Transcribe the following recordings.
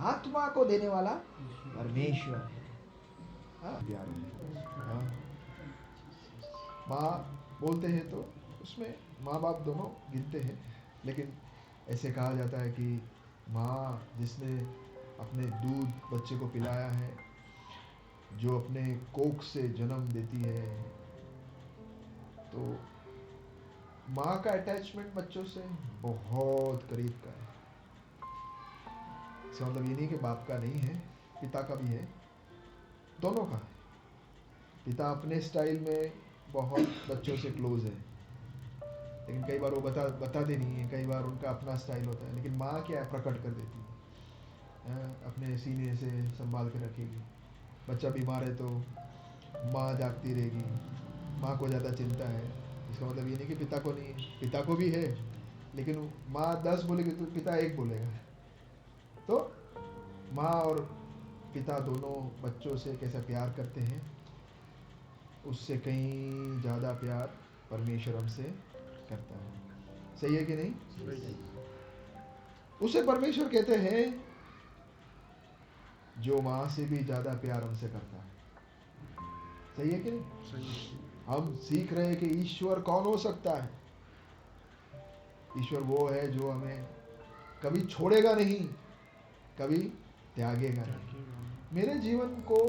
आत्मा को देने वाला परमेश्वर है। हाँ, प्यार है। हाँ। माँ बोलते हैं तो उसमें माँ बाप दोनों गिनते हैं, लेकिन ऐसे कहा जाता है कि माँ जिसने अपने दूध बच्चे को पिलाया है, जो अपने कोख से जन्म देती है, तो माँ का अटैचमेंट बच्चों से बहुत करीब का है। इसका मतलब ये नहीं कि बाप का नहीं है, पिता का भी है, दोनों का है। पिता अपने स्टाइल में बहुत बच्चों से क्लोज है, लेकिन कई बार वो बताते नहीं है, कई बार उनका अपना स्टाइल होता है, लेकिन माँ क्या है, प्रकट कर देती है। अपने सीने से संभाल के रखेगी। बच्चा बीमार है तो माँ जागती रहेगी, माँ को ज़्यादा चिंता है। इसका मतलब ये नहीं कि पिता को नहीं है, पिता को भी है, लेकिन माँ 10 बोलेगी तो पिता 1 बोलेगा। तो माँ और पिता दोनों बच्चों से कैसा प्यार करते हैं, उससे कहीं ज़्यादा प्यार परमेश्वर हमसे करता है। सही है कि नहीं? उसे परमेश्वर कहते हैं जो माँ से भी ज़्यादा प्यार हमसे करता है। सही है कि नहीं? हम सीख रहे हैं कि ईश्वर कौन हो सकता है। ईश्वर वो है जो हमें कभी छोड़ेगा नहीं, कभी त्यागेगा नहीं। मेरे जीवन को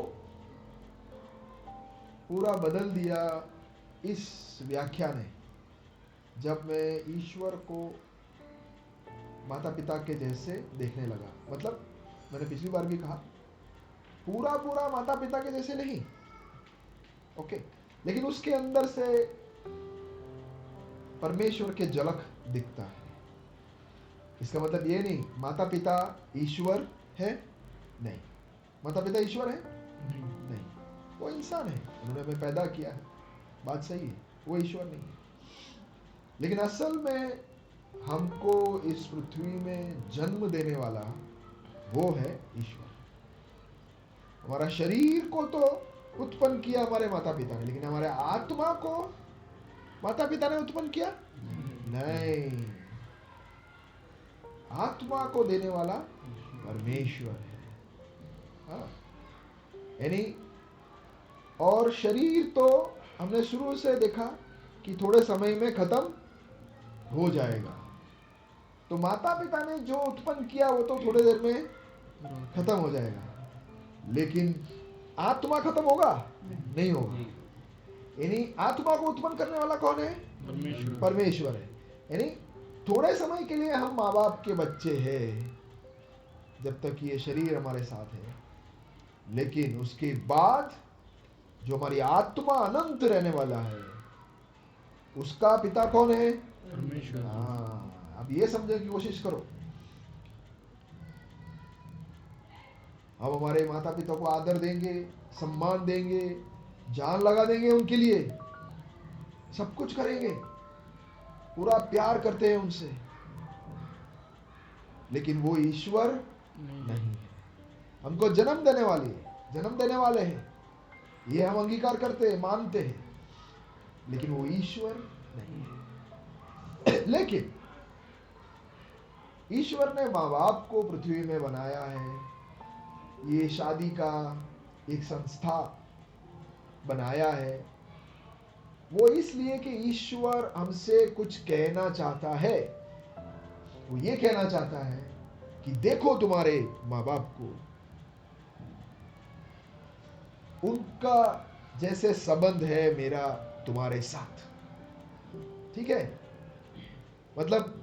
पूरा बदल दिया इस व्याख्या ने, जब मैं ईश्वर को माता पिता के जैसे देखने लगा। मतलब मैंने पिछली बार भी कहा, पूरा पूरा माता पिता के जैसे नहीं, ओके, लेकिन उसके अंदर से परमेश्वर के झलक दिखता है। इसका मतलब ये नहीं माता पिता ईश्वर है, नहीं। माता पिता ईश्वर है नहीं, वो इंसान है, उन्होंने हमें पैदा किया है, बात सही है, वो ईश्वर नहीं है। लेकिन असल में हमको इस पृथ्वी में जन्म देने वाला वो है ईश्वर। हमारा शरीर को तो उत्पन्न किया हमारे माता पिता ने, लेकिन हमारे आत्मा को माता पिता ने उत्पन्न किया नहीं। आत्मा को देने वाला परमेश्वर है। हाँ, यानी और शरीर तो हमने शुरू से देखा कि थोड़े समय में खत्म हो जाएगा। तो माता पिता ने जो उत्पन्न किया वो तो थोड़ी देर में खत्म हो जाएगा, लेकिन आत्मा खत्म होगा नहीं होगा। यानी आत्मा को उत्पन्न करने वाला कौन है? परमेश्वर है। यानी थोड़े समय के लिए हम माँ बाप के बच्चे हैं, जब तक ये शरीर हमारे साथ है, लेकिन उसके बाद जो हमारी आत्मा अनंत रहने वाला है, उसका पिता कौन है? परमेश्वर। हाँ, अब ये समझने की कोशिश करो। हम हमारे माता पिता को आदर देंगे, सम्मान देंगे, जान लगा देंगे उनके लिए, सब कुछ करेंगे, पूरा प्यार करते हैं उनसे, लेकिन वो ईश्वर नहीं है। हमको जन्म देने वाले हैं, ये हम अंगीकार करते हैं, मानते हैं, लेकिन वो ईश्वर नहीं है। लेकिन ईश्वर ने माँ बाप को पृथ्वी में बनाया है, ये शादी का एक संस्था बनाया है, वो इसलिए कि ईश्वर हमसे कुछ कहना चाहता है। वो ये कहना चाहता है कि देखो तुम्हारे माँ बाप को, उनका जैसे संबंध है मेरा तुम्हारे साथ। ठीक है, मतलब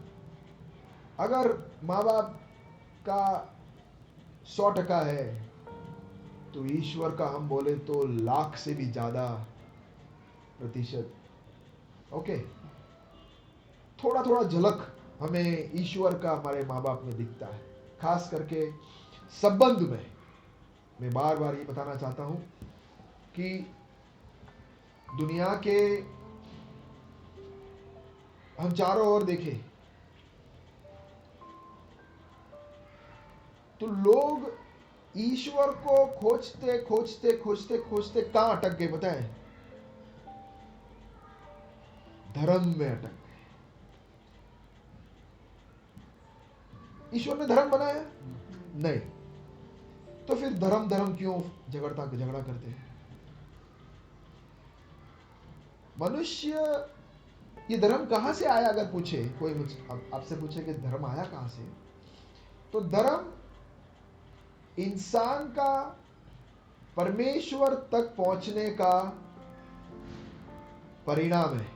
अगर माँ बाप का 100% है, तो ईश्वर का हम बोले तो 1,00,000 से भी ज्यादा प्रतिशत। ओके, थोड़ा थोड़ा झलक हमें ईश्वर का हमारे माँ बाप में दिखता है, खास करके संबंध में। मैं बार बार ये बताना चाहता हूं कि दुनिया के हम चारों ओर देखें तो लोग ईश्वर को खोजते खोजते खोजते खोजते कहां अटक गए बताएं? धर्म में अटक गए। ईश्वर ने धर्म बनाया? नहीं। तो फिर धर्म धर्म क्यों झगड़ा करते हैं? मनुष्य, ये धर्म कहां से आया? अगर पूछे कोई, मुझ आपसे पूछे कि धर्म आया कहां से, तो धर्म इंसान का परमेश्वर तक पहुंचने का परिणाम है।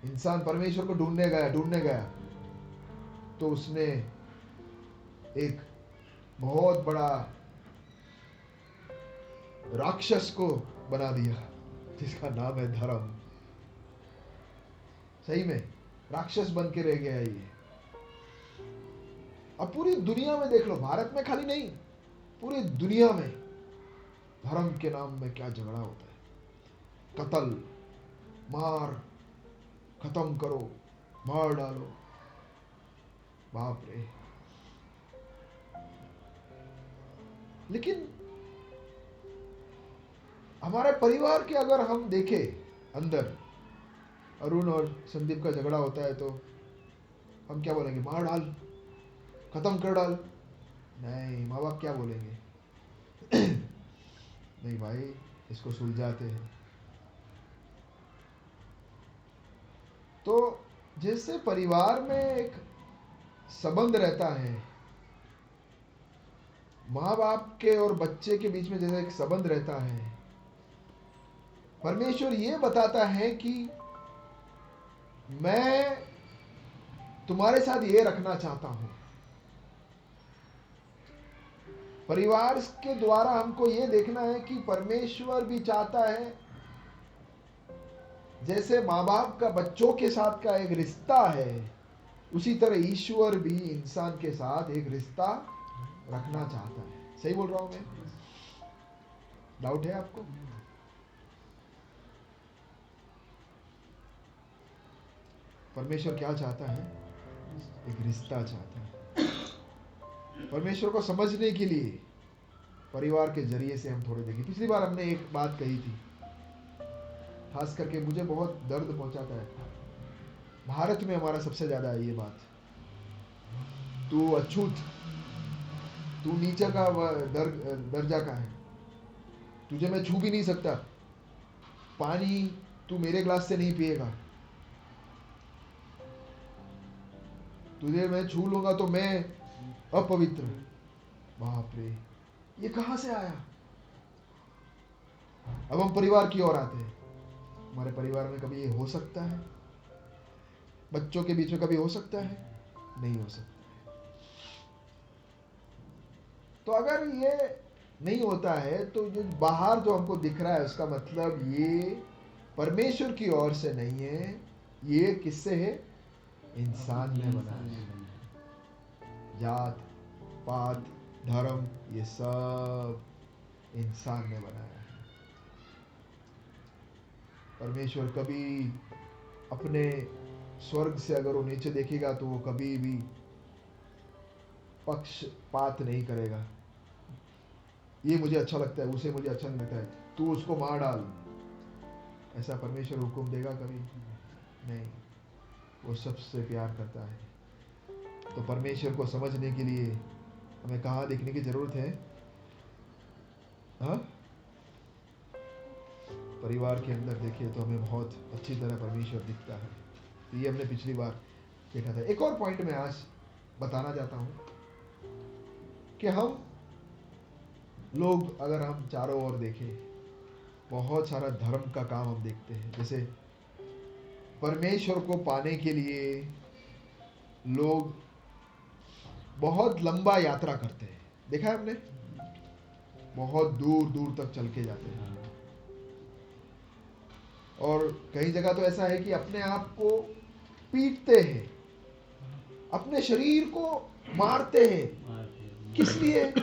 इंसान परमेश्वर को ढूंढने गया तो उसने एक बहुत बड़ा राक्षस को बना दिया जिसका नाम है धर्म। सही में राक्षस बन के रह गया ये। अब पूरी दुनिया में देख लो, भारत में खाली नहीं, पूरी दुनिया में धर्म के नाम में क्या झगड़ा होता है। कत्ल, मार, खत्म करो, मार डालो, बाप रे। लेकिन हमारे परिवार के अगर हम देखें अंदर, अरुण और संदीप का झगड़ा होता है तो हम क्या बोलेंगे? मार डाल, खत्म कर डाल। नहीं, माँ बाप क्या बोलेंगे? नहीं भाई, इसको सुलझाते हैं। तो जैसे परिवार में एक संबंध रहता है, माँ बाप के और बच्चे के बीच में जैसे एक संबंध रहता है, परमेश्वर ये बताता है कि मैं तुम्हारे साथ ये रखना चाहता हूं। परिवार के द्वारा हमको ये देखना है कि परमेश्वर भी चाहता है, जैसे माँ बाप का बच्चों के साथ का एक रिश्ता है, उसी तरह ईश्वर भी इंसान के साथ एक रिश्ता रखना चाहता है। सही बोल रहा हूं मैं? डाउट है आपको? परमेश्वर क्या चाहता है? एक रिश्ता चाहता है। परमेश्वर को समझने के लिए परिवार के जरिए से हम थोड़े देखें। पिछली बार हमने एक बात कही थी, खास करके मुझे बहुत दर्द पहुंचाता है। भारत में हमारा सबसे ज्यादा है ये बात, तू अछूत, तू नीचे का दर्जा का है, तुझे मैं छू भी नहीं सकता, पानी तू मेरे ग्लास से नहीं पिएगा, तुझे मैं छू लूंगा तो मैं अपवित्र। बाप रे, ये कहां से आया? अब हम परिवार की ओर आते हैं। हमारे परिवार में कभी ये हो सकता है? बच्चों के बीच में कभी हो सकता है? नहीं हो सकता है। तो अगर ये नहीं होता है तो जो बाहर जो हमको दिख रहा है उसका मतलब ये परमेश्वर की ओर से नहीं है, ये किससे है? इंसान ने बनाया है। जात पात धर्म ये सब इंसान ने बनाया है। परमेश्वर कभी अपने स्वर्ग से अगर वो नीचे देखेगा तो वो कभी भी पक्षपात नहीं करेगा, ये मुझे अच्छा लगता है, उसे मुझे अच्छा नहीं लगता है, तू उसको मार डाल, ऐसा परमेश्वर हुक्म देगा? कभी नहीं। वो सबसे प्यार करता है। तो परमेश्वर को समझने के लिए हमें कहाँ देखने की जरूरत है? हाँ, परिवार के अंदर देखिए तो हमें बहुत अच्छी तरह परमेश्वर दिखता है। तो ये हमने पिछली बार देखा था। एक और पॉइंट मैं आज बताना चाहता हूँ कि हम लोग अगर हम चारों ओर देखें, बहुत सारा धर्म का काम हम देखते हैं। जैसे परमेश्वर को पाने के लिए लोग बहुत लंबा यात्रा करते हैं, देखा है हमने, बहुत दूर दूर तक चल के जाते हैं। और कई जगह तो ऐसा है कि अपने आप को पीटते हैं, अपने शरीर को मारते हैं। किस लिए?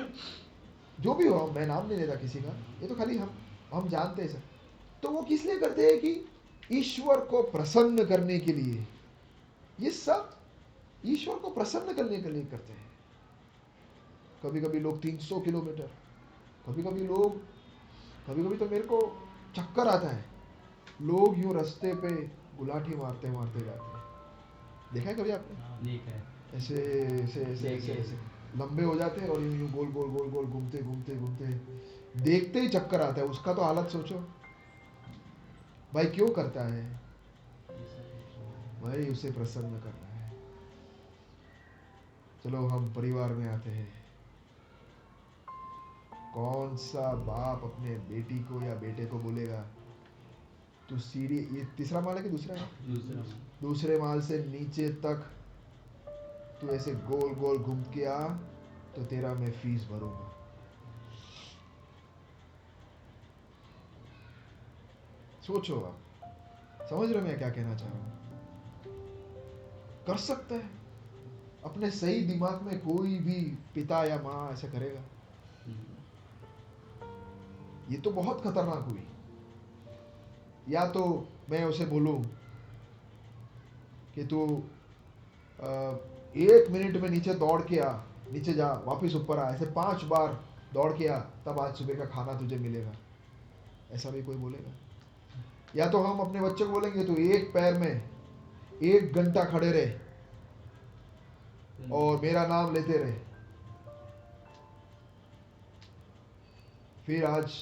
जो भी हो, मैं नाम नहीं लेता किसी का, ये तो खाली हम जानते हैं सर। तो वो किस लिए करते हैं? कि ईश्वर को प्रसन्न करने के लिए। ये सब ईश्वर को प्रसन्न करने के लिए करते हैं। कभी कभी लोग 300 किलोमीटर, कभी कभी तो मेरे को चक्कर आता है, लोग यूं रास्ते पे गुलाठी मारते मारते जाते हैं। देखा है कभी आपने? देखा है। ऐसे ऐसे ऐसे ऐसे ऐसे लंबे हो जाते हैं और यूं यूं गोल गोल गोल गोल घूमते घूमते घूमते, देखते ही चक्कर आता है। उसका तो हालत सोचो भाई, क्यों करता है भाई? उसे प्रसन्न करना है। चलो हम परिवार में आते हैं। कौन सा बाप अपने बेटी को या बेटे को बोलेगा तू सीढ़ी, ये तीसरा माल है कि दूसरा है, दूसरे माल से नीचे तक तू ऐसे गोल गोल घूम के आ तो तेरा मैं फीस भरूंगा। सोचो आप, समझ रहे हो मैं क्या कहना चाह रहा हूं? कर सकता है अपने सही दिमाग में, कोई भी पिता या माँ ऐसा करेगा? ये तो बहुत खतरनाक हुई। या तो मैं उसे बोलूं कि तू 1 मिनट में नीचे दौड़ के आ, नीचे जा वापस ऊपर आ, ऐसे 5 बार दौड़ के आ, तब आज सुबह का खाना तुझे मिलेगा। ऐसा भी कोई बोलेगा? या तो हम अपने बच्चे को बोलेंगे तू एक पैर में 1 घंटा खड़े रहे और मेरा नाम लेते रहे, फिर आज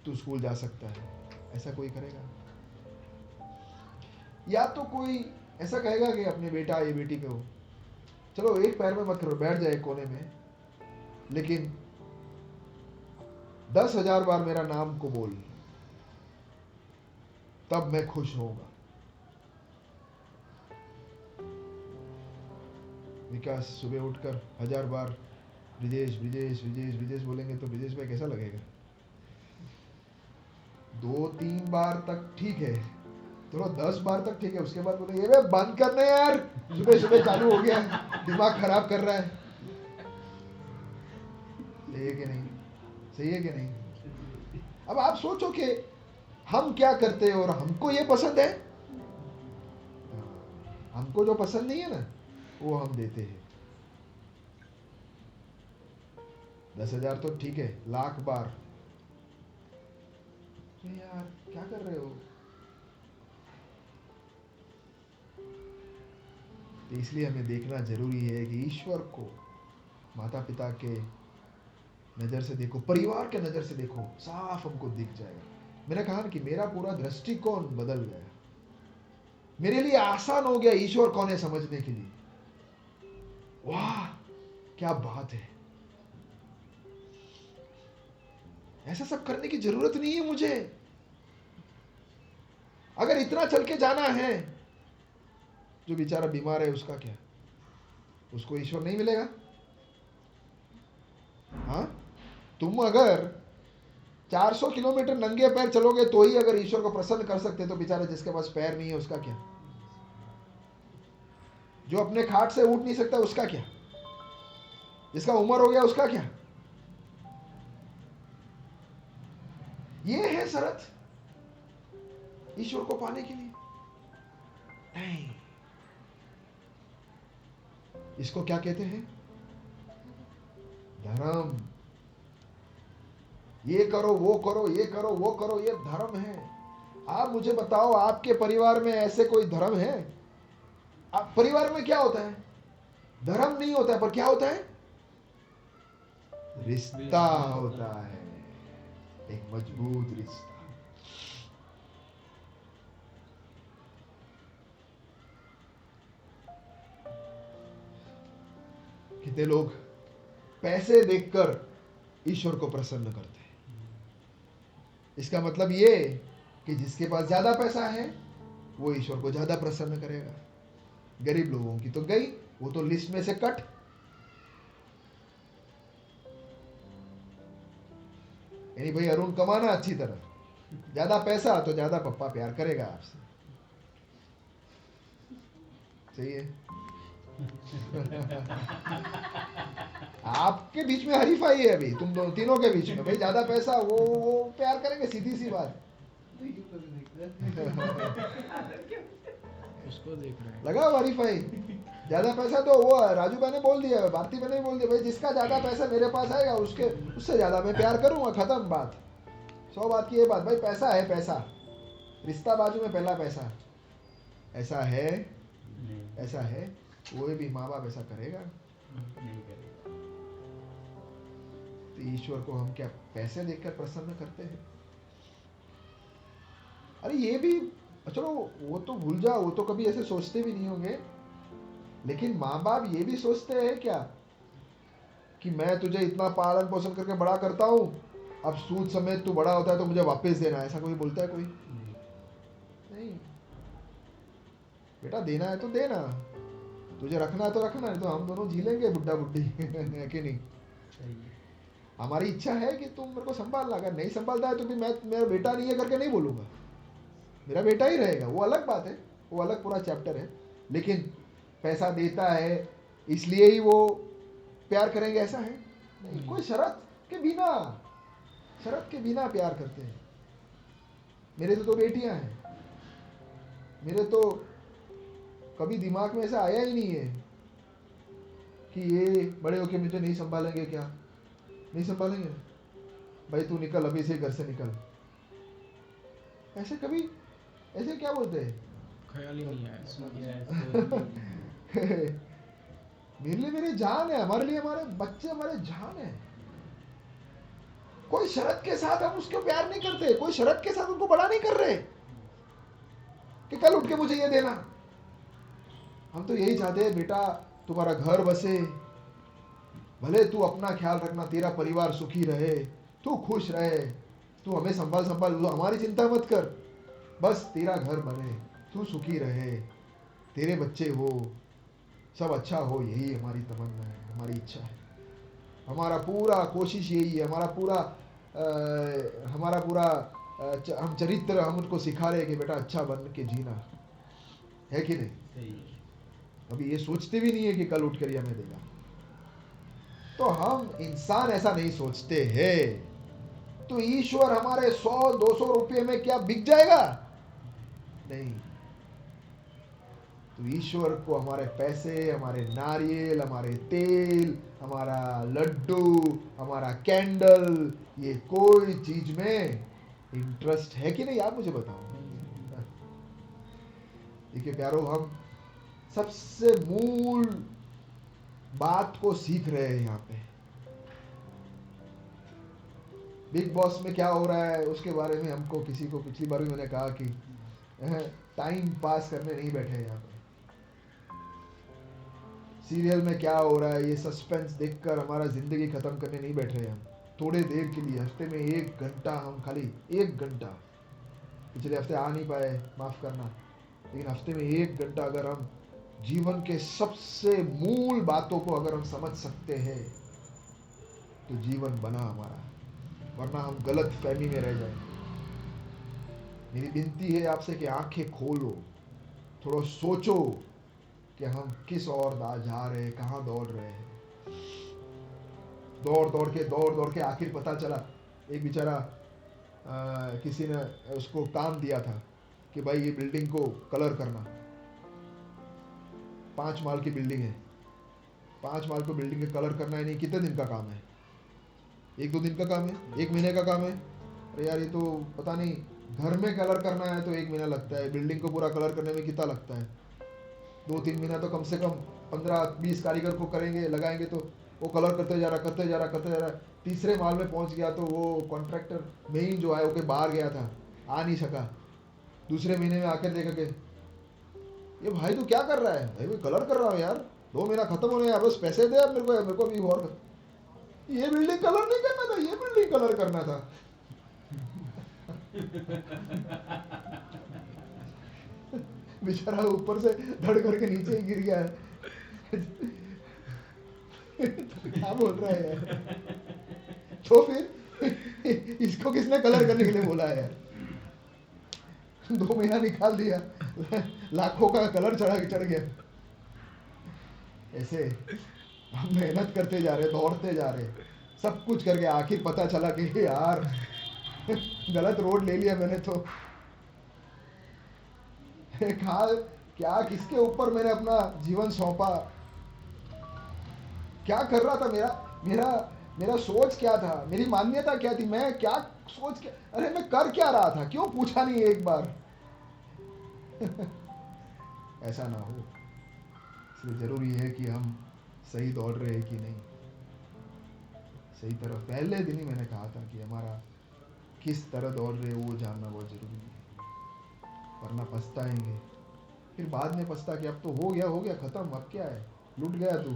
तू स्कूल जा सकता है। ऐसा कोई करेगा? या तो कोई ऐसा कहेगा कि अपने बेटा या बेटी को चलो 1 पैर में मत करो, बैठ जाए कोने में, लेकिन 10,000 बार मेरा नाम को बोल, तब मैं खुश होऊंगा। विकास सुबह उठकर 1000 बार ब्रिजेश ब्रिजेश ब्रिजेश ब्रिजेश बोलेंगे तो ब्रिजेश भाई कैसा लगेगा? 2-3 बार तक ठीक है, चलो 10 बार तक ठीक है, उसके बाद बोले ये बंद करना यार, सुबह सुबह चालू हो गया, दिमाग खराब कर रहा है। सही है कि नहीं? सही है कि नहीं? अब आप सोचो कि हम क्या करते हैं और हमको ये पसंद है, हमको जो पसंद नहीं है ना वो हम देते हैं। 10,000 तो ठीक है, 1,00,000 बार तो यार क्या कर रहे हो? तो इसलिए हमें देखना जरूरी है कि ईश्वर को माता पिता के नज़र से देखो, परिवार के नज़र से देखो, साफ हमको दिख जाएगा। मैंने कहा ना कि मेरा पूरा दृष्टिकोण बदल गया, मेरे लिए आसान हो गया ईश्वर कौन है समझने के लिए। वाह क्या बात है, ऐसा सब करने की जरूरत नहीं है मुझे। अगर इतना चल के जाना है, जो बेचारा बीमार है उसका क्या? उसको ईश्वर नहीं मिलेगा? हाँ, तुम अगर 400 किलोमीटर नंगे पैर चलोगे तो ही अगर ईश्वर को प्रसन्न कर सकते, तो बेचारा जिसके पास पैर नहीं है उसका क्या? जो अपने खाट से उठ नहीं सकता उसका क्या? जिसका उम्र हो गया उसका क्या? ये है शरत ईश्वर को पाने के लिए? नहीं। इसको क्या कहते हैं? धर्म। ये करो वो करो, ये करो वो करो, ये धर्म है। आप मुझे बताओ, आपके परिवार में ऐसे कोई धर्म है? आप परिवार में क्या होता है? धर्म नहीं होता है, पर क्या होता है? रिश्ता होता है, एक मजबूत रिश्ता। कितने लोग पैसे देखकर ईश्वर को प्रसन्न करते हैं। इसका मतलब ये कि जिसके पास ज्यादा पैसा है वो ईश्वर को ज्यादा प्रसन्न करेगा। गरीब लोगों की तो गई, वो तो लिस्ट में से कट। यानी भाई अरुण कमाना अच्छी तरह, ज्यादा पैसा तो ज्यादा पप्पा प्यार करेगा आपसे। सही है? आपके बीच में हरीफाई है अभी, तुम दोनों तीनों के बीच में। भाई ज्यादा पैसा वो प्यार करेंगे, सीधी सी बात। उसको देख रहे हैं, लगा हरीफाई। ज्यादा पैसा तो वो राजू भाई ने बोल दिया, भारती भाई ने बोल दिया, भाई जिसका ज्यादा पैसा मेरे पास आएगा उससे ज्यादा मैं प्यार करूंगा, खत्म बात। 100 बात की ये बात। भाई पैसा है, पैसा रिश्ता बाजू में, पहला पैसा। ऐसा है? ऐसा है? कोई भी माँ बाप ऐसा करेगा? नहीं करेगा। तो ईश्वर को हम क्या पैसे देकर प्रसन्न करते हैं? अरे ये भी, चलो वो तो भूल जाओ, वो तो कभी ऐसे सोचते भी नहीं होंगे, लेकिन माँ बाप ये भी सोचते हैं क्या कि मैं तुझे इतना पालन पोषण करके बड़ा करता हूँ, अब सूद समेत तू बड़ा होता है तो मुझे वापस देना, ऐसा कोई बोलता है? कोई नहीं। बेटा देना है तो देना, तुझे रखना है तो रखना, है तो हम दोनों जी लेंगे बुढ़ा बुढ़ी है कि नहीं? हमारी इच्छा है कि तुम मेरे को संभालना, अगर नहीं संभालता है तो भी मैं मेरा बेटा नहीं है करके नहीं बोलूंगा, मेरा बेटा ही रहेगा, वो अलग बात है, वो अलग पूरा चैप्टर है। लेकिन पैसा देता है इसलिए ही वो प्यार करेंगे ऐसा है नहीं, कोई शर्त के बिना, शर्त के बिना प्यार करते हैं। मेरे तो बेटियां हैं, मेरे तो कभी दिमाग में ऐसा आया ही नहीं है कि ये बड़े होके मुझे नहीं संभालेंगे, क्या नहीं संभालेंगे? भाई तू निकल अभी से घर से निकल, ऐसे कभी ऐसे क्या बोलते हैं? ख्याल ही नहीं आया। मेरे लिए मेरी जान है, हमारे लिए हमारे बच्चे हमारे जान है। कोई शर्त के साथ हम उसको प्यार नहीं करते, कोई शर्त के साथ उनको बड़ा नहीं कर रहे कि कल उठ के मुझे ये देना। हम तो यही चाहते हैं बेटा तुम्हारा घर बसे, भले तू अपना ख्याल रखना, तेरा परिवार सुखी रहे, तू खुश रहे, तू हमें संभाल संभाल, हमारी चिंता मत कर, बस तेरा घर बने, तू सुखी रहे, तेरे बच्चे हो, सब अच्छा हो, यही हमारी तमन्ना है, हमारी इच्छा है, हमारा पूरा कोशिश यही है, हमारा पूरा हम चरित्र हम उनको सिखा रहे हैं कि बेटा अच्छा बन के जीना है कि नहीं? अभी ये सोचते भी नहीं है कि कल उठ कर ये हमें देगा। तो हम इंसान ऐसा नहीं सोचते हैं। तो ईश्वर हमारे 100-200 रुपये में क्या बिक जाएगा? नहीं। तो ईश्वर को हमारे पैसे, हमारे नारियल, हमारे तेल, हमारा लड्डू, हमारा कैंडल, ये कोई चीज में इंटरेस्ट है कि नहीं? आप मुझे बताओ। देखिए प्यारो, हम सबसे मूल बात को सीख रहे हैं यहाँ पे। बिग बॉस में क्या हो रहा है उसके बारे में हमको किसी को, पिछली बार भी मैंने कहा कि टाइम पास करने नहीं बैठे यहाँ पे। सीरियल में क्या हो रहा है ये सस्पेंस देखकर हमारा जिंदगी खत्म करने नहीं बैठ रहे हम। थोड़े देर के लिए, हफ्ते में 1 घंटा, हम खाली 1 घंटा, पिछले हफ्ते आ नहीं पाए, माफ करना, लेकिन हफ्ते में 1 घंटा अगर हम जीवन के सबसे मूल बातों को अगर हम समझ सकते हैं तो जीवन बना हमारा, वरना हम गलत फहमी में रह जाएंगे। मेरी विनती है आपसे कि आंखें खोलो, थोड़ा सोचो कि हम किस ओर जा रहे हैं, कहाँ दौड़ रहे हैं। दौड़ दौड़ के आखिर पता चला, एक बेचारा किसी ने उसको काम दिया था कि भाई ये बिल्डिंग को कलर करना, 5 माल की बिल्डिंग है, 5 माल को बिल्डिंग के कलर करना है, नहीं कितने दिन का काम है? 1-2 दिन का काम है, 1 महीने का काम है? अरे यार ये तो पता नहीं, घर में कलर करना है तो 1 महीना लगता है, बिल्डिंग को पूरा कलर करने में कितना लगता है? 2-3 महीना तो कम से कम 15-20 कारीगर को करेंगे, लगाएंगे, तो वो कलर करते जा रहा, तीसरे माल में पहुंच गया तो वो कॉन्ट्रैक्टर मेन जो है वो के बाहर गया था, आ नहीं सका। दूसरे महीने में आकर देखा कि ये भाई तू क्या कर रहा है? भाई मैं कलर कर रहा हूँ यार, 2 महीना खत्म होने हैं, बस पैसे दे अब मेरे को अभी और। ये बिल्डिंग कलर नहीं करना था, ये बिल्डिंग कलर करना था। बेचारा ऊपर से धड़ करके नीचे ही गिर गया है। तो क्या बोल रहा है यार? तो फिर इसको किसने कलर करने के लिए बोला है यार? 2 महीना निकाल दिया, लाखों का कलर चढ़ गया। ऐसे हम मेहनत करते जा रहे, दौड़ते जा रहे, सब कुछ करके आखिर पता चला कि यार गलत रोड ले लिया मैंने। तो क्या किसके ऊपर मैंने अपना जीवन सौंपा? क्या कर रहा था? मेरा सोच क्या था? मेरी मान्यता क्या थी? मैं क्या सोच के, अरे मैं कर क्या रहा था? क्यों पूछा नहीं एक बार? ऐसा ना हो, इसलिए जरूरी है कि हम सही दौड़ रहे हैं कि नहीं, सही तरह पहले दिन ही मैंने कहा था कि हमारा किस तरह दौड़ रहे हो वो जानना बहुत जरूरी है, वरना पछताएंगे। फिर बाद में पछता कि अब तो हो गया खत्म, अब क्या है, लूट गया तू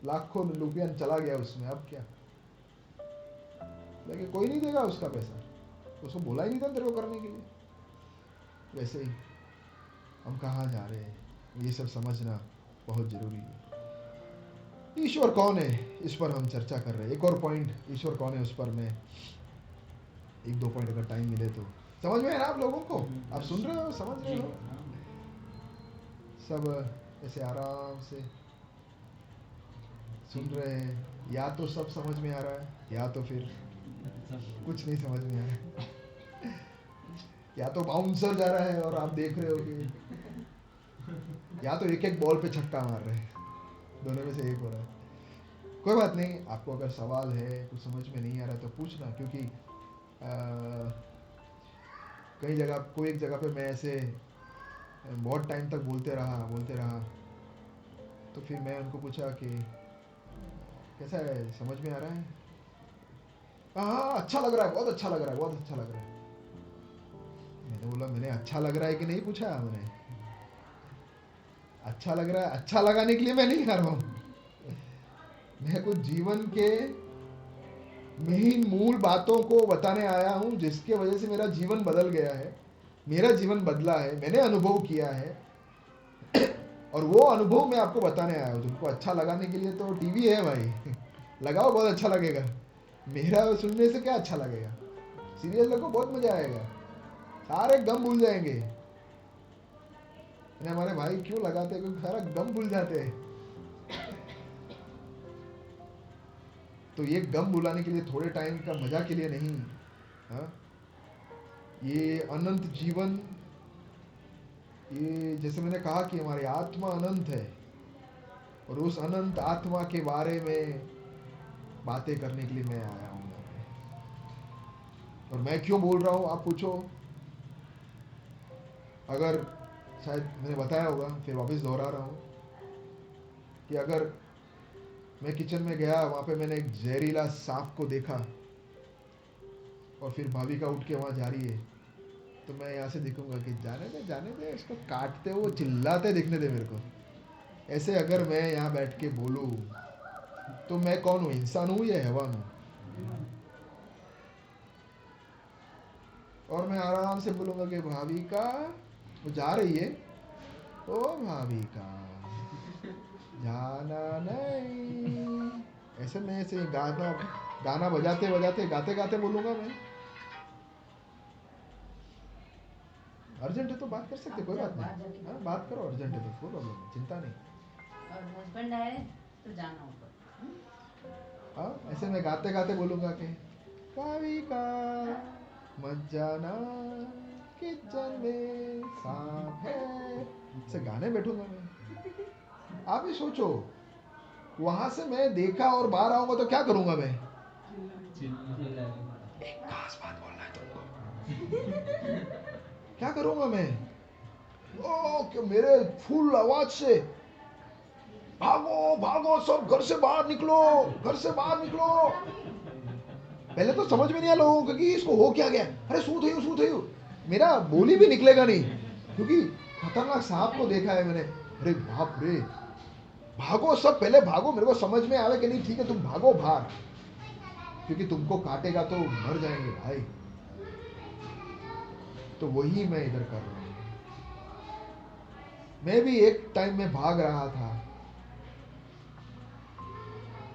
लाखों रुपया चला गया उसमें, अब क्या, लेकिन कोई नहीं देगा उसका पैसा, उसको बोला ही नहीं था तेरे को करने के लिए। वैसे ही हम कहाँ जा रहे हैं, ये सब समझना बहुत जरूरी है। ईश्वर कौन है, इस पर हम चर्चा कर रहे हैं। एक और पॉइंट, ईश्वर कौन है, उस पर मैं एक दो पॉइंट अगर टाइम मिले तो। समझ में है ना आप लोगों को, आप सुन रहे हो, समझ रहे हो, सब ऐसे आराम से सुन रहे हैं, या तो सब समझ में आ रहा है, या तो फिर कुछ नहीं समझ में आ रहा है या तो बाउंसर जा रहा है और आप देख रहे हो कि, या तो एक एक बॉल पे छक्का मार रहे हैं, दोनों में से एक हो रहा है। कोई बात नहीं, आपको अगर सवाल है, कुछ समझ में नहीं आ रहा तो पूछना, क्योंकि कई जगह, कोई एक जगह पे मैं ऐसे बहुत टाइम तक बोलते रहा, तो फिर मैं उनको पूछा कि कैसा है, समझ में आ रहा है? हाँ अच्छा लग रहा है, बहुत अच्छा लग रहा है, बहुत अच्छा लग रहा है। मैंने बोला, मैंने अच्छा लग रहा है कि नहीं पूछा, मैंने अच्छा लग रहा है, अच्छा लगाने के लिए मैं नहीं कर रहा हूँ, मैं कुछ जीवन के मेन मूल बातों को बताने आया हूँ, जिसके वजह से मेरा जीवन बदल गया है, मेरा जीवन बदला है, मैंने अनुभव किया है, और वो अनुभव मैं आपको बताने आया हूँ। तुमको अच्छा लगाने के लिए तो टीवी है भाई लगाओ, बहुत अच्छा लगेगा, मेरा सुनने से क्या अच्छा लगेगा, सीरियल देखो, बहुत मजा आएगा, सारे गम भूल जाएंगे। हमारे भाई क्यों लगाते हैं, क्योंकि सारा गम भूल जाते हैं। तो ये गम भुलाने के लिए, थोड़े टाइम का मजा के लिए नहीं, हाँ, ये अनंत जीवन, ये जैसे मैंने कहा कि हमारी आत्मा अनंत है, और उस अनंत आत्मा के बारे में बातें करने के लिए मैं आया हूँ। और मैं क्यों बोल रहा हूँ आप पूछो, अगर शायद मैंने बताया होगा, फिर वापस दोहरा रहा हूँ कि अगर मैं किचन में गया, वहाँ पे मैंने एक जहरीला सांप को देखा, और फिर भाभी का उठ के वहाँ जा रही है, तो मैं यहाँ से दिखूंगा कि जाने दे इसको, काटते हो, चिल्लाते दिखने दे मेरे को। ऐसे अगर मैं यहाँ बैठ के बोलूँ तो मैं कौन हूँ, इंसान हूँ या हैवान हूँ? और मैं आराम से बोलूँगा कि भाभी का, वो जा रही है, ओ भाभी का जाना नहीं, ऐसे मैं ऐसे गाना बजाते बजाते, गाते गाते बोलूँगा मैं। अर्जेंट है तो बात कर सकते, कोई बात नहीं, हाँ बात करो, अर्जेंट है तो कोई प्रॉब्लम नहीं, चिंता नहीं। और हस्बैंड आए तो जाना ऊपर। हाँ, ऐसे मैं गाते गाते बोलूँगा कि भाभी का मत जाना, किचन में सांप है, ऐसे गाने बैठूंगा मैं। आप ही सोचो, वहां से मैं देखा और बाहर आऊंगा तो क्या करूंगा मैं? एक खास बात बोलना है तुमको क्या करूंगा मैं? ओ कि मेरे फुल आवाज से भागो भागो, सब घर से बाहर निकलो, घर से बाहर निकलो। पहले तो समझ में नहीं आया लोगों को कि इसको हो क्या गया, अरे सू थयू, मेरा बोली भी निकलेगा नहीं, क्योंकि खतरनाक सांप को देखा है मैंने। अरे बाप रे, भागो सब, पहले भागो, मेरे को समझ में आवे कि नहीं, ठीक है तुम भागो बाहर, क्योंकि तुमको काटेगा तो मर जाएंगे भाई। तो वही मैं इधर कर रहा हूँ। मैं भी एक टाइम में भाग रहा था,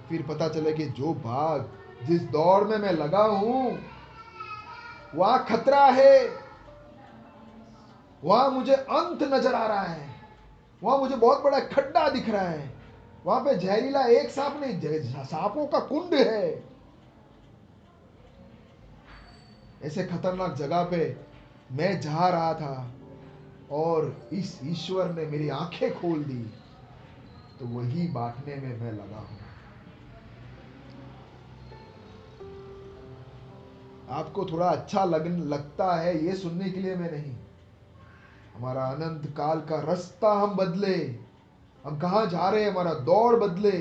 फिर पता चला कि जो भाग, जिस दौड़ में मैं लगा हूं, वहां खतरा है, वहां मुझे अंत नजर आ रहा है, वहां मुझे बहुत बड़ा खड्डा दिख रहा है, वहां पे जहरीला एक सांप नहीं, सांपों का कुंड है। ऐसे खतरनाक जगह पे मैं जा रहा था, और इस ईश्वर ने मेरी आंखें खोल दी, तो वही बांटने में मैं लगा हूं। आपको थोड़ा अच्छा लगता है ये सुनने के लिए मैं नहीं, हमारा अनंत काल का रास्ता हम बदले, हम कहां जा रहे हैं, हमारा दौड़ बदले,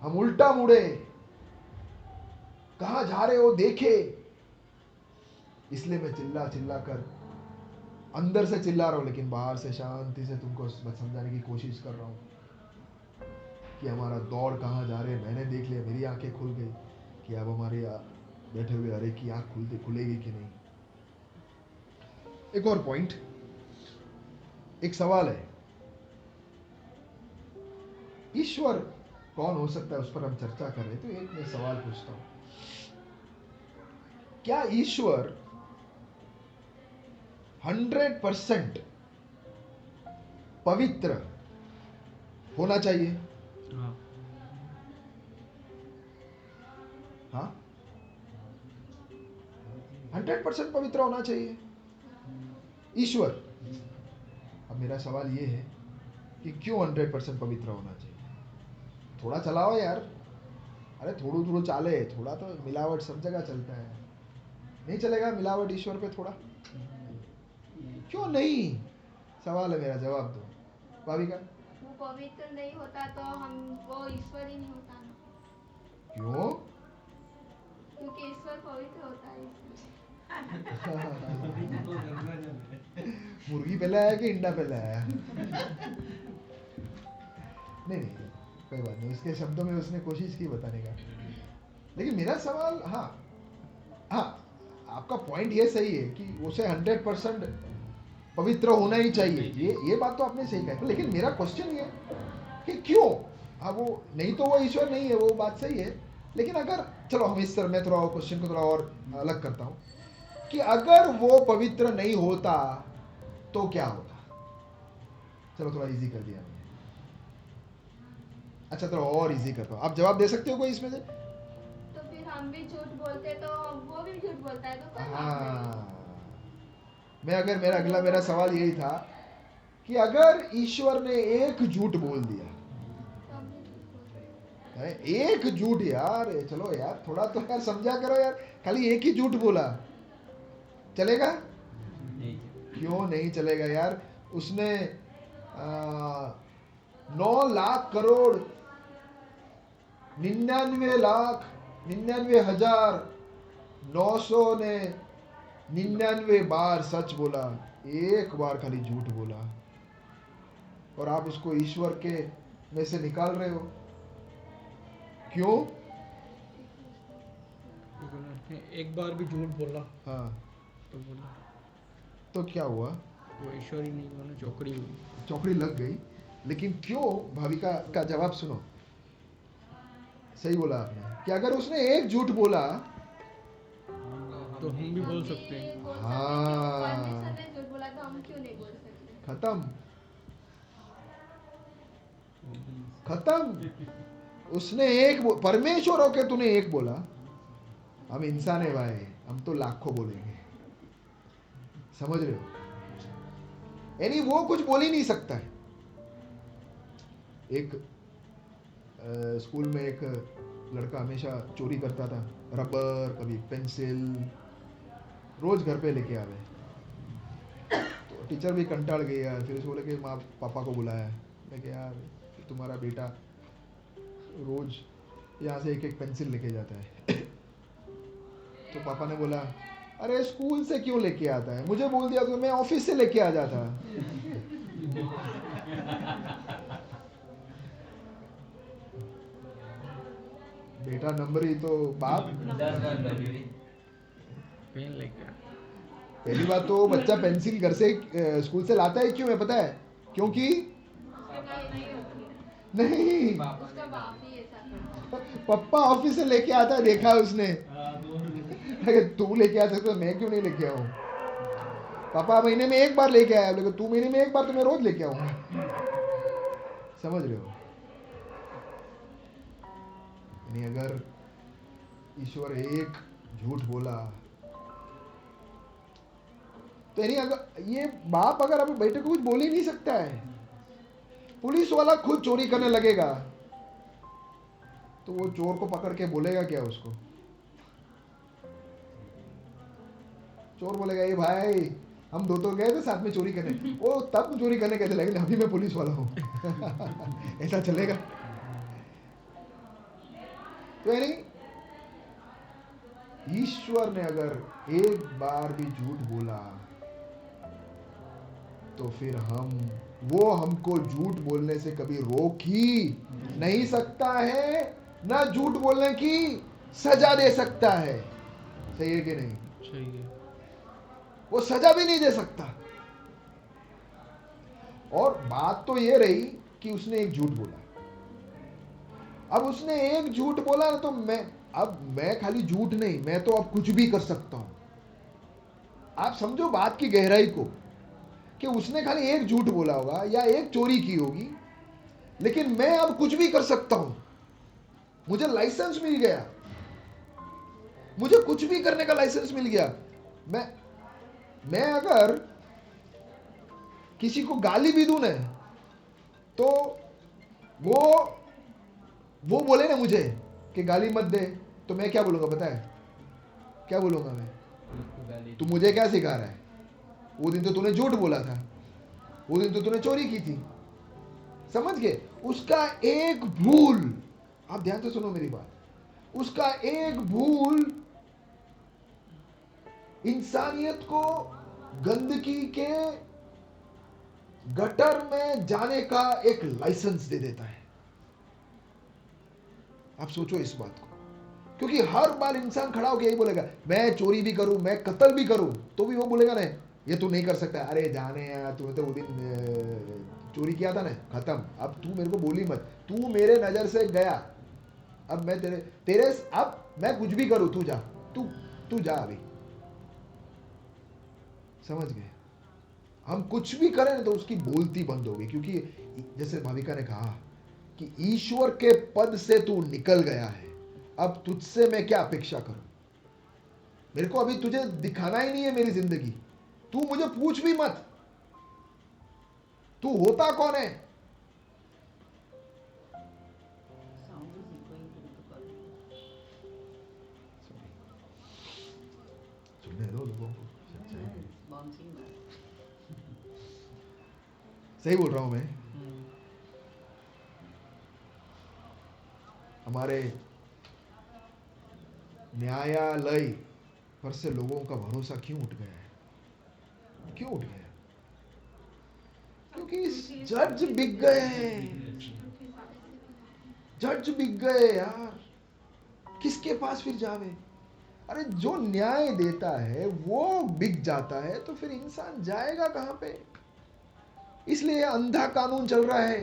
हम उल्टा मुड़े, कहां जा रहे हो देखे, इसलिए मैं चिल्ला चिल्ला कर अंदर से चिल्ला रहा हूं, लेकिन बाहर से शांति से तुमको समझाने की कोशिश कर रहा हूं कि हमारा दौड़ कहां जा रहे हैं। मैंने देख लिया, मेरी आंखें खुल गई कि अब हमारे बैठे हुए हरे की आंख खुलेगी कि नहीं। एक और पॉइंट, एक सवाल है, ईश्वर कौन हो सकता है, उस पर हम चर्चा कर रहे। तो एक मैं सवाल पूछता हूं, क्या ईश्वर 100% पवित्र होना चाहिए? हाँ, हाँ, 100% पवित्र होना चाहिए ईश्वर। अब मेरा सवाल ये है कि क्यों 100% पवित्र होना चाहिए? थोड़ा चलाओ यार, अरे थोड़ा थोड़ा चाले, थोड़ा तो मिलावट सब जगह चलता है, नहीं चलेगा मिलावट ईश्वर पे थोड़ा? क्यों नहीं? सवाल है मेरा, जवाब दो भाविका। वो पवित्र नहीं होता तो हम वो ईश्वर ही नहीं होता ना, क्यों? क्योंकि ईश्वर पवित्र होता है इसलिए। मुर्गी पहले आया कि इंडा पहले आया? नहीं नहीं, कोई बात नहीं, उसके शब्दों में उसने कोशिश की बताने का। लेकिन मेरा सवाल, हाँ, आपका पॉइंट ये सही है कि उसे 100% पवित्र होना ही चाहिए, ये बात तो आपने सही कही। लेकिन मेरा क्वेश्चन ये कि क्यों? हाँ, वो नहीं तो वो ईश्वर नहीं है, वो बात सही है। लेकिन अगर, चलो हम इस तरह, मैं थोड़ा क्वेश्चन को थोड़ा और अलग करता हूँ कि अगर वो पवित्र नहीं होता तो क्या होता? चलो थोड़ा इजी कर दिया मैंने। अच्छा, थोड़ा और इजी करता हूँ, आप जवाब दे सकते हो कोई इसमें से? तो फिर हम भी झूठ बोलते तो वो भी झूठ बोलता है तो कोई बात हाँ, मेरा सवाल यही था कि अगर ईश्वर ने एक झूठ बोल दिया, नहीं, तो हम भी झूठ बोलते हैं। है, एक झूठ यार, चलो यार थोड़ा तो यार समझा करो यार, खाली एक ही झूठ बोला, चलेगा? क्यों नहीं चलेगा यार? उसने 9 लाख करोड़ 99,999 बार सच बोला, एक बार खाली झूठ बोला, और आप उसको ईश्वर के में से निकाल रहे हो। क्यों? एक बार भी झूठ बोला हाँ, तो बोला तो क्या हुआ? वो ईश्वर ही नहीं हुआ ना, चौकड़ी हुई। चौकड़ी लग गई। लेकिन क्यों? भाविका का जवाब सुनो, सही बोला आपने कि अगर उसने एक झूठ बोला तो हम भी बोल सकते हम भी हैं। बोल सकते हाँ। हैं कि परमेश्वर ने झूठ बोला तो हम क्यों नहीं बोल सकते? खत्म। उसने एक परमेश्वर होके तूने एक बोला, हम इंसान है भाई, हम तो लाखों बोलेंगे, समझ रहे हो? यानी वो कुछ बोल ही नहीं सकता है। एक स्कूल में एक लड़का हमेशा चोरी करता था, रबर, कभी पेंसिल, रोज घर पे लेके आवे। तो टीचर भी कंटाल गई यार, फिर उसको बोले कि माँ पापा को बुलाया, मैं कहा यार तुम्हारा बेटा रोज यहाँ से एक एक पेंसिल लेके जाता है। तो पापा ने बोला, अरे स्कूल से क्यों लेके आता है, मुझे बोल दिया तो मैं ऑफिस से लेके आ जाता। बेटा नंबरी तो बाप। पेन लेके आ। पहली बात तो बच्चा पेंसिल घर से स्कूल से लाता है क्यों है पता है? क्योंकि नहीं होती है, नहीं, उसका बाप ही ऐसा करता है। पप्पा ऑफिस से लेके आता है, देखा है उसने। अगर तू लेके आ सकता तो मैं क्यों नहीं लेके आऊं? पापा महीने में एक बार लेके आया, लेकिन तू महीने में एक बार तो मैं रोज लेके आऊंगा। समझ रहे हो? यानी अगर ईश्वर एक झूठ बोला तो यानी अगर ये बाप अगर अपने बेटे को कुछ बोल ही नहीं सकता है, पुलिस वाला खुद चोरी करने लगेगा तो वो चोर को पकड़ के बोलेगा क्या उसको? चोर बोलेगा ये भाई हम दो तो गए थे साथ में चोरी करने, वो तब चोरी करने गए थे लेकिन अभी मैं पुलिस वाला हूं। ऐसा चलेगा? तो यानी ईश्वर ने अगर एक बार भी झूठ बोला तो फिर वो हमको झूठ बोलने से कभी रोक ही नहीं सकता है, ना झूठ बोलने की सजा दे सकता है। सही है कि नहीं? सही है। वो सजा भी नहीं दे सकता। और बात तो ये रही कि उसने एक झूठ बोला। अब उसने एक झूठ बोला ना, तो मैं खाली झूठ नहीं, मैं तो अब कुछ भी कर सकता हूं। आप समझो बात की गहराई को, कि उसने खाली एक झूठ बोला होगा या एक चोरी की होगी, लेकिन मैं अब कुछ भी कर सकता हूं। मुझे लाइसेंस मिल गया, मुझे कुछ भी करने का लाइसेंस मिल गया। मैं अगर किसी को गाली भी दूं ना, तो वो बोले ना मुझे कि गाली मत दे, तो मैं क्या बोलूंगा पता है? क्या बोलूंगा मैं? तू मुझे क्या सिखा रहा है? वो दिन तो तूने झूठ बोला था, वो दिन तो तूने चोरी की थी। समझ गए? उसका एक भूल, आप ध्यान से सुनो मेरी बात, उसका एक भूल इंसानियत को गंदगी के गटर में जाने का एक लाइसेंस दे देता है। आप सोचो इस बात को, क्योंकि हर बार इंसान खड़ा होकर यही बोलेगा, मैं चोरी भी करूं, मैं कत्ल भी करूं, तो भी वो बोलेगा नहीं, ये तू नहीं कर सकता। अरे जाने यार, तूने तो वो दिन चोरी किया था ना, खत्म, अब तू मेरे को बोली मत, तू मेरे नजर से गया, अब मैं तेरे अब मैं कुछ भी करूं, तू जा, तू जा अभी। समझ गए? हम कुछ भी करें ना, तो उसकी बोलती बंद हो गई, क्योंकि जैसे भाविका ने कहा कि ईश्वर के पद से तू निकल गया है, अब तुझसे मैं क्या अपेक्षा करूं? मेरे को अभी तुझे दिखाना ही नहीं है मेरी जिंदगी, तू मुझे पूछ भी मत, तू होता कौन है? Sound is echoing through the call. सुनने दो लोगों को, सच्चाई है। It's bouncing back. सही बोल रहा हूं मैं? हमारे न्यायालय पर से लोगों का भरोसा क्यों उठ गया है? क्यों उठ गया? क्योंकि जज बिक गए हैं, जज बिक गए यार। किसके पास फिर जावे? अरे जो न्याय देता है वो बिक जाता है, तो फिर इंसान जाएगा कहां पे? इसलिए अंधा कानून चल रहा है।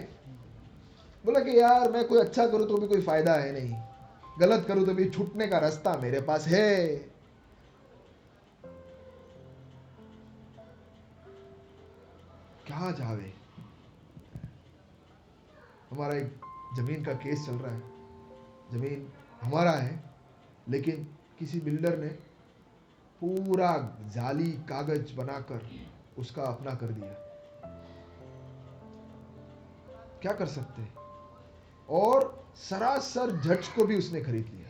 बोला कि यार मैं कोई अच्छा करूं तो भी कोई फायदा है नहीं, गलत करूं तो भी छूटने का रास्ता मेरे पास है। क्या जावे? हमारा एक जमीन का केस चल रहा है, जमीन हमारा है, लेकिन किसी बिल्डर ने पूरा जाली कागज बनाकर उसका अपना कर दिया। क्या कर सकते हैं? और सरासर जज को भी उसने खरीद लिया।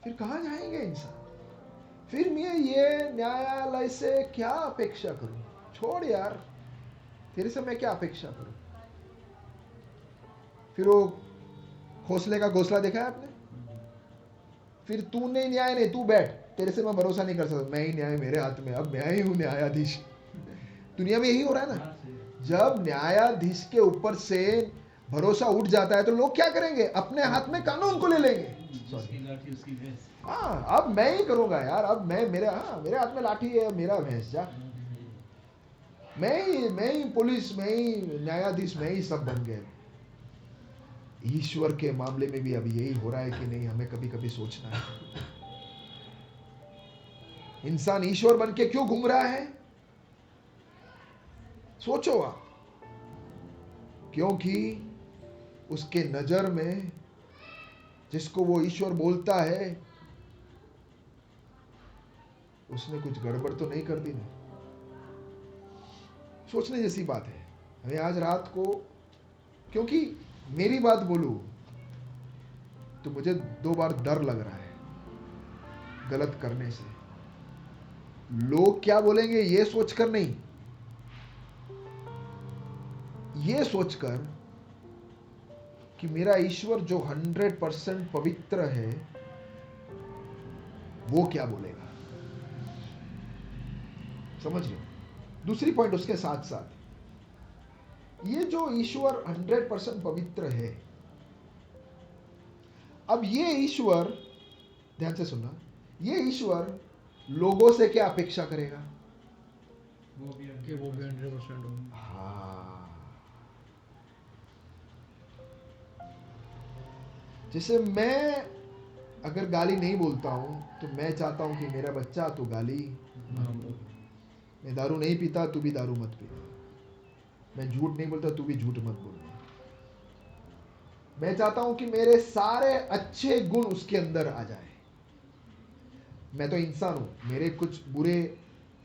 फिर कहां जाएंगे इंसान? फिर मैं ये न्यायालय से क्या अपेक्षा करूं? छोड़ यार, तेरे से मैं क्या अपेक्षा करूं? फिर वो हौसले का घोंसला देखा है आपने? फिर तूने न्याय नहीं, तू बैठ, तेरे से मैं भरोसा नहीं कर सकता, मैं ही न्याय, मेरे हाथ में, अब मैं ही हूं न्यायाधीश। दुनिया में यही हो रहा है ना, जब न्यायाधीश के ऊपर से भरोसा उठ जाता है तो लोग क्या करेंगे? अपने हाथ में कानून को ले लेंगे। हाँ, अब मैं ही करूंगा यार, अब मेरे हाथ में लाठी है, मेरा भैंस जा, मैं ही पुलिस, मैं ही न्यायाधीश, मैं ही सब बन गए। ईश्वर के मामले में भी अभी यही हो रहा है कि नहीं? हमें कभी कभी सोचना है, इंसान ईश्वर बन के क्यों घूम रहा है? सोचो आप। क्योंकि उसके नजर में जिसको वो ईश्वर बोलता है, उसने कुछ गड़बड़ तो नहीं कर दी ना? सोचने जैसी बात है। हमें आज रात को, क्योंकि मेरी बात बोलूं तो मुझे 2 बार डर लग रहा है गलत करने से। लोग क्या बोलेंगे ये सोचकर नहीं, ये सोचकर कि मेरा ईश्वर जो 100% पवित्र है, वो क्या बोलेगा। समझ लो। दूसरी पॉइंट उसके साथ साथ, ये जो ईश्वर 100% पवित्र है, अब ये ईश्वर, ध्यान से सुनना, ये ईश्वर लोगों से क्या अपेक्षा करेगा? कि वो भी 100% हो। हाँ, जैसे मैं अगर गाली नहीं बोलता हूं तो मैं चाहता हूं कि मेरा बच्चा तो गाली, मैं दारू नहीं पीता तू भी दारू मत पी, मैं झूठ नहीं बोलता तू भी झूठ मत बोलना, मैं चाहता हूं कि मेरे सारे अच्छे गुण उसके अंदर आ जाए। मैं तो इंसान हूं, मेरे कुछ बुरे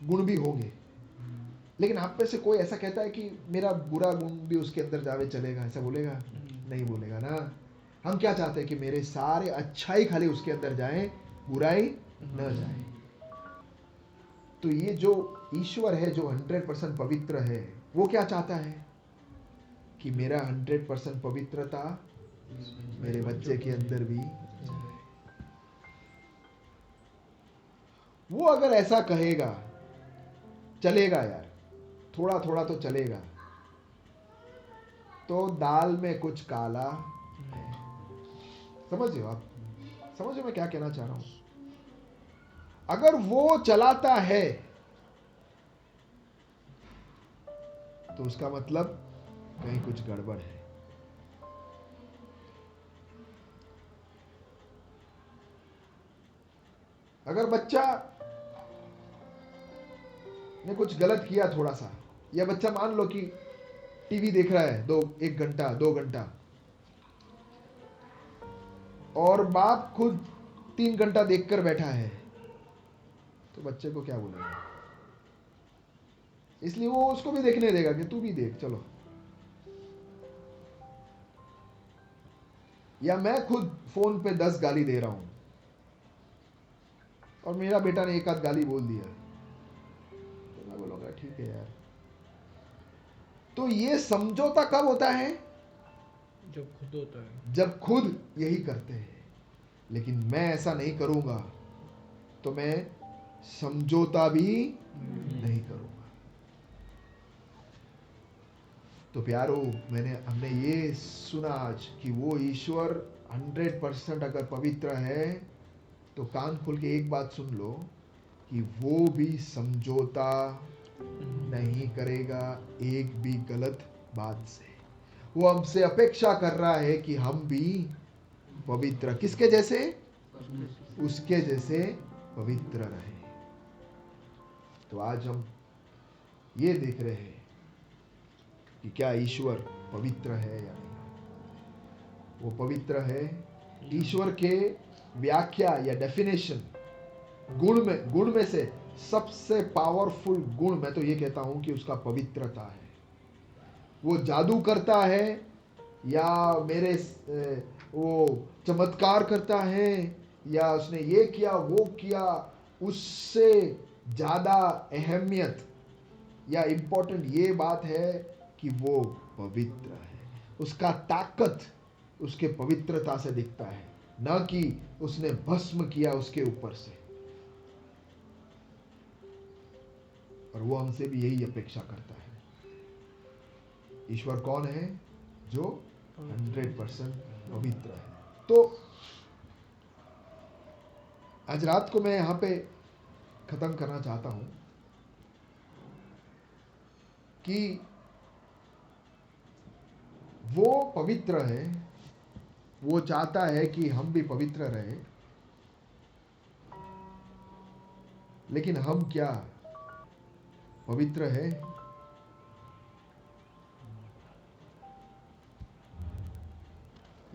गुण भी होंगे, लेकिन आप में से कोई ऐसा कहता है कि मेरा बुरा गुण भी उसके अंदर जावे चलेगा? ऐसा बोलेगा? नहीं बोलेगा ना। हम क्या चाहते हैं कि मेरे सारे अच्छाई खाली उसके अंदर जाए, बुराई न जाए। तो ये जो ईश्वर है जो 100% पवित्र है, वो क्या चाहता है कि मेरा 100% पवित्रता मेरे बच्चे के अंदर भी जाए। वो अगर ऐसा कहेगा, चलेगा यार, थोड़ा थोड़ा तो चलेगा, तो दाल में कुछ काला है। समझ रहे हो आप? समझ रहे हो मैं क्या कहना चाह रहा हूं? अगर वो चलाता है तो उसका मतलब कहीं कुछ गड़बड़ है। अगर बच्चा ने कुछ गलत किया थोड़ा सा, या बच्चा मान लो कि टीवी देख रहा है 1 घंटा 2 घंटा, और बाप खुद 3 घंटा देखकर बैठा है, तो बच्चे को क्या बोलेगा? इसलिए वो उसको भी देखने देगा कि तू भी देख, चलो। या मैं खुद फोन पे 10 गाली दे रहा हूं और मेरा बेटा ने एक आध गाली बोल दिया, तो मैं बोलूंगा ठीक है यार। तो ये समझौता कब होता है? जब खुद होता है। जब खुद यही करते हैं। लेकिन मैं ऐसा नहीं करूंगा तो मैं समझौता भी नहीं करूंगा। तो प्यारो, हमने ये सुना आज कि वो ईश्वर 100% अगर पवित्र है, तो कान खोल के एक बात सुन लो कि वो भी समझौता नहीं करेगा एक भी गलत बात से। वो हमसे अपेक्षा कर रहा है कि हम भी पवित्र, किसके जैसे? उसके जैसे पवित्र रहे। तो आज हम ये देख रहे हैं कि क्या ईश्वर पवित्र है या नहीं। वो पवित्र है। ईश्वर के व्याख्या या डेफिनेशन, गुण में से सबसे पावरफुल गुण मैं तो ये कहता हूं कि उसका पवित्रता है। वो जादू करता है या वो चमत्कार करता है या उसने ये किया वो किया, उससे ज्यादा अहमियत या इंपॉर्टेंट ये बात है कि वो पवित्र है। उसका ताकत उसके पवित्रता से दिखता है, न कि उसने भस्म किया उसके ऊपर से। और वो हमसे भी यही अपेक्षा करता है। ईश्वर कौन है? जो 100% पवित्र है। तो आज रात को मैं यहां पे खत्म करना चाहता हूं कि वो पवित्र है, वो चाहता है कि हम भी पवित्र रहे, लेकिन हम क्या पवित्र है?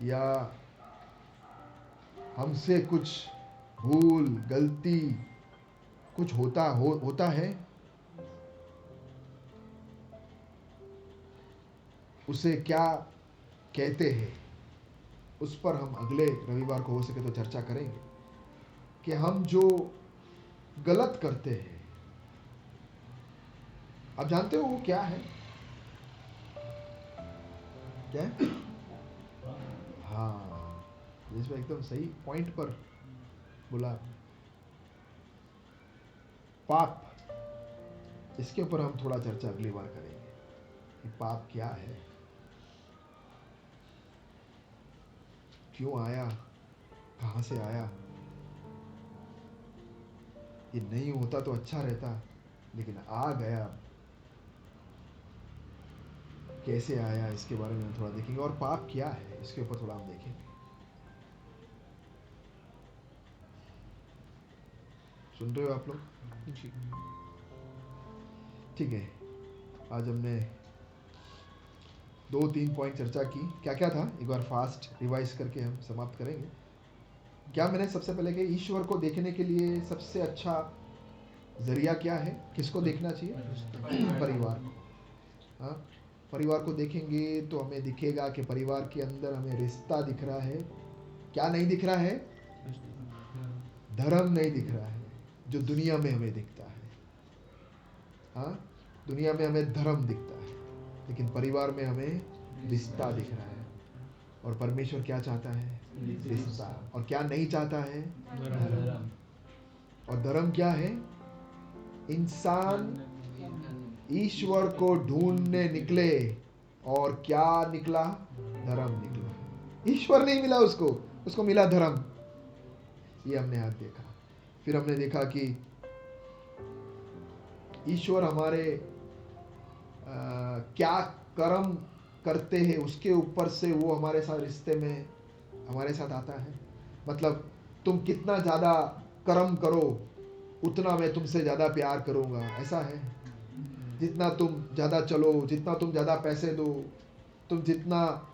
या हमसे कुछ भूल गलती कुछ होता है? उसे क्या कहते हैं, उस पर हम अगले रविवार को हो सके तो चर्चा करेंगे कि हम जो गलत करते हैं, आप जानते हो वो क्या है? क्या है? हाँ, इसमें एकदम सही पॉइंट पर बोला। पाप, इसके ऊपर हम थोड़ा चर्चा अगली बार करेंगे कि पाप क्या है, क्यों आया, कहां से आया। ये नहीं होता तो अच्छा रहता, लेकिन आ गया, कैसे आया, इसके बारे में हम थोड़ा देखेंगे। और पाप क्या है, इसके ऊपर थोड़ा हम देखेंगे। सुन रहे हो आप लोग? जी। ठीक है, आज हमने 2-3 पॉइंट चर्चा की। क्या क्या था, एक बार फास्ट रिवाइज करके हम समाप्त करेंगे। क्या मैंने सबसे पहले कि ईश्वर को देखने के लिए सबसे अच्छा जरिया क्या है, किसको देखना चाहिए? परिवार। हाँ, परिवार को देखेंगे तो हमें दिखेगा कि परिवार के अंदर हमें रिश्ता दिख रहा है। क्या नहीं दिख रहा है? धर्म नहीं दिख रहा है, जो दुनिया में हमें दिखता है। हाँ, दुनिया में हमें धर्म दिखता है, लेकिन परिवार में हमें रिश्ता दिख रहा है। और परमेश्वर क्या चाहता है? रिश्ता। और क्या नहीं चाहता है? धर्म। और धर्म क्या है? इंसान ईश्वर को ढूंढने निकले और क्या निकला? धर्म निकला। ईश्वर नहीं मिला उसको, उसको मिला धर्म। ये हमने आज देखा। फिर हमने देखा कि ईश्वर हमारे क्या कर्म करते हैं, उसके ऊपर से वो हमारे साथ रिश्ते में हमारे साथ आता है। मतलब तुम कितना ज़्यादा कर्म करो, उतना मैं तुमसे ज़्यादा प्यार करूँगा, ऐसा है। जितना तुम ज़्यादा चलो, जितना तुम ज़्यादा पैसे दो, तुम जितना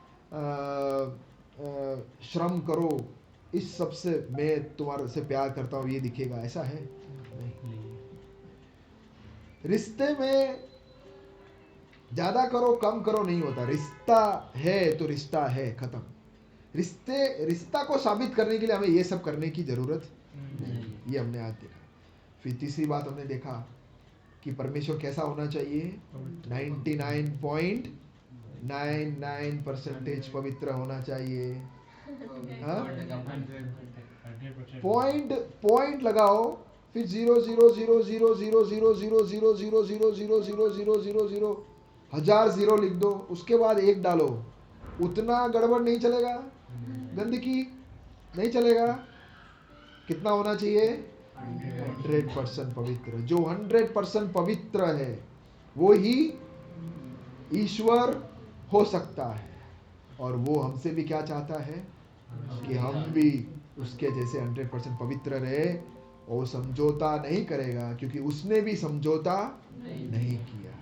श्रम करो, इस सब से मैं तुम्हारे से प्यार करता हूँ, ये दिखेगा, ऐसा है? नहीं। रिश्ते में ज़्यादा करो कम करो नहीं होता। रिश्ता है तो रिश्ता है, खत्म। रिश्ता को साबित करने के लिए हमें ये सब करने की जरूरत नहीं। ये हमने आज देखा। फिर तीसरी बात हमने देखा कि परमेश्वर कैसा होना चाहिए? 99.99% पवित्र होना चाहिए। पॉइंट लगाओ, फिर 0.00000000000000000 1000 जीरो लिख दो, उसके बाद 1 डालो। उतना गड़बड़ नहीं चलेगा, गंदगी नहीं चलेगा। कितना होना चाहिए? 100% पवित्र। जो 100% पवित्र है वो ही ईश्वर हो सकता है। और वो हमसे भी क्या चाहता है कि हम भी उसके जैसे 100% पवित्र रहे। और समझौता नहीं करेगा, क्योंकि उसने भी समझौता नहीं किया।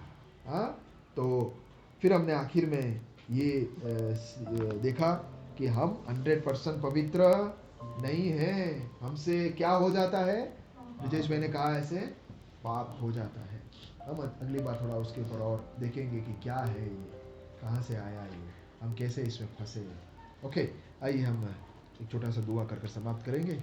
हाँ, तो फिर हमने आखिर में ये देखा कि हम 100% पवित्र नहीं है। हमसे क्या हो जाता है? ब्रिजेश भाई ने कहा ऐसे पाप हो जाता है। हम अगली बार थोड़ा उसके ऊपर और देखेंगे कि क्या है ये, कहाँ से आया ये, हम कैसे इसमें फंसे। ओके, आइए हम एक छोटा सा दुआ कर समाप्त करेंगे।